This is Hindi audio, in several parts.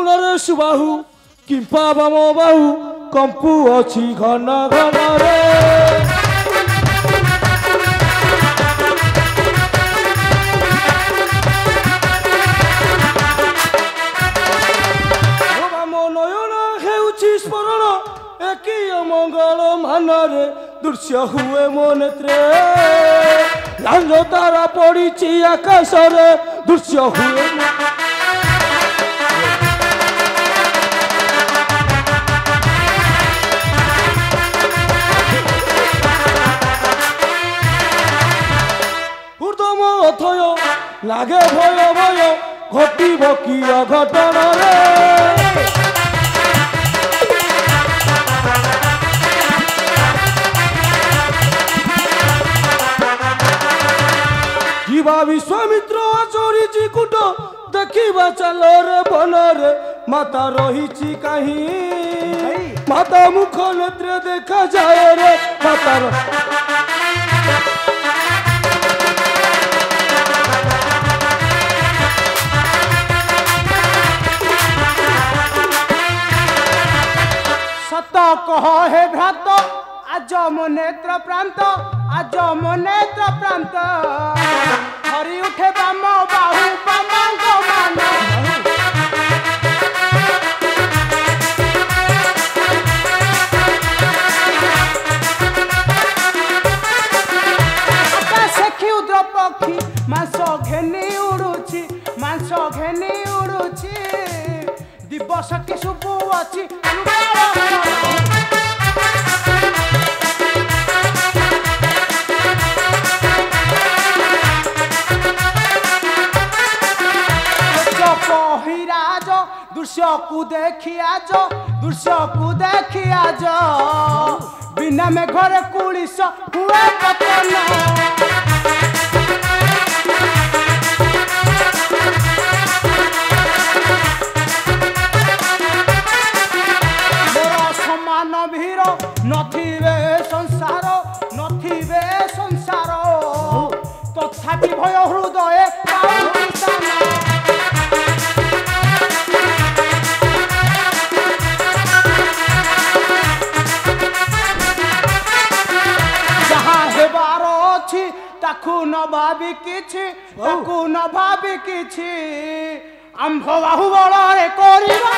ଦକ୍ଷିଣରେ ସୁବାହୁ କିମ୍ପା ବାମ ବାହୁ କମ୍ପୁ ଅଛି ଘନ ଘନରେ ବାମ ନୟନ ହେଉଛି ସ୍ମରଣ ଏକି ମଙ୍ଗଳ ମାନରେ ଦୃଶ୍ୟ ହୁଏ ମୋ ନେତ୍ରେ ଲାଞ୍ଜ ତାରା ପଡ଼ିଛି ଆକାଶରେ ଦୃଶ୍ୟ ହୁଏ ଉର୍ଦ୍ଦମ ଅଥୟ ଲାଗେ ଭୟ ଭୟ ଘଟିବ କି ଅଘଟଣରେ ଯିବା ବିଶ୍ୱାମିତ୍ର ଆଚରିଛି କୁଟ ଦେଖିବା ଚାଲରେ ବନରେ ମାତା ରହିଛି କାହିଁ ମାତା ମୁଖ ନେତ୍ରେ ଦେଖାଯାଏ ରେ ମାତାର सत कह हे भ्रात आज मो नेत्र प्रांत आज मो नेत्र प्रांत हरि उठे बाम बाहु बामांग मान आकाशे क्षुद्र पक्षी मांस घेनी उड़ुची दिवस कि शुभ अच्छी कहिराज दृश्य को देखी आज बिना में घरे कुलिस हुए पतन समान भीर नथिबे संसार तथापि भय हृदय जहाँ हेबार अच्छी ताकू न भावी किछि आंभ बाहु बଳରେ କରିବା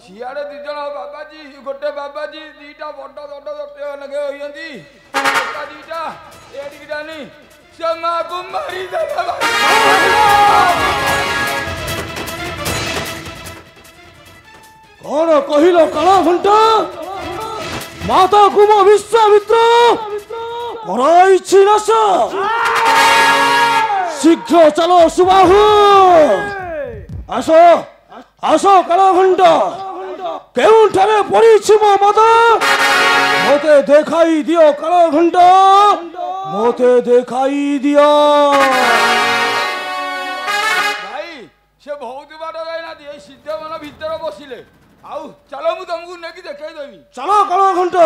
सियाड़े दिज बाबाजी गोटे बाबाजी दीटा बड़ बड़ लगे होती दीटा एडिकी से माँ को मारी कौन कहिल काला घंटा माता को मो विश्वामित्र कराइछि नाश शीघ्र चलो सुबाहु आसो आसो काला घंटा केउठारे पड़ीछि मो माता मोते देखाई दियो काला घंटा मोते देखाई दियो भाई से बहुत बाट गई ना दिए सिद्ध मन भीतर बसिले आउ चलो मु तुमको नेकी देखाई देबी चलो काला घंटा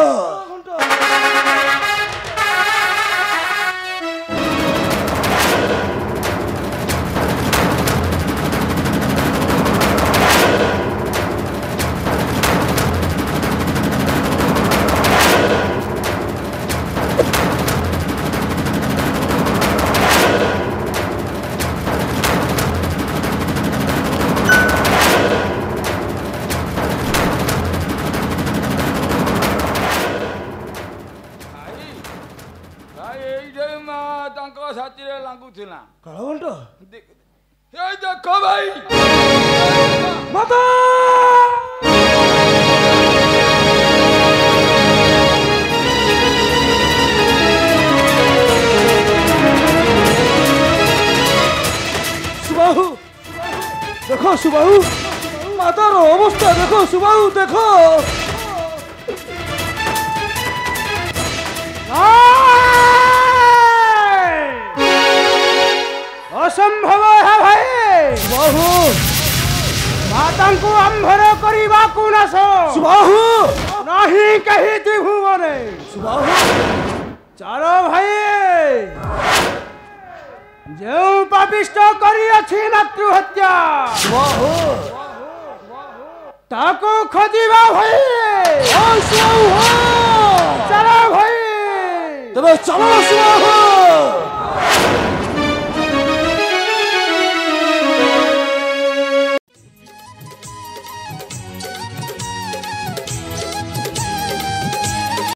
साथी लागुला काला देखो भाई माता দেখো সুবাহু মাতার অবস্থা দেখো সুবাহু দেখো ଅସମ୍ଭବ ହେ ଭାଇ ସୁବାହୁ ମାତାଙ୍କୁ ଆମ୍ଭର କରିବାକୁ ନାଶ ସୁବାହୁ ନାହିଁ କେହି ତ୍ରିଭୁବନେ ସୁବାହୁ ଚାଲ ଭାଇ ଯେଉଁ ପାପିଷ୍ଟ କରିଅଛି ମାତୃହତ୍ୟା ସୁବାହୁ ତାକୁ ଖୋଜିବା ଭାଇ ସୁବାହୁ ଚାଲ ଭାଇ ତବେ ଚଲ ସୁବାହୁ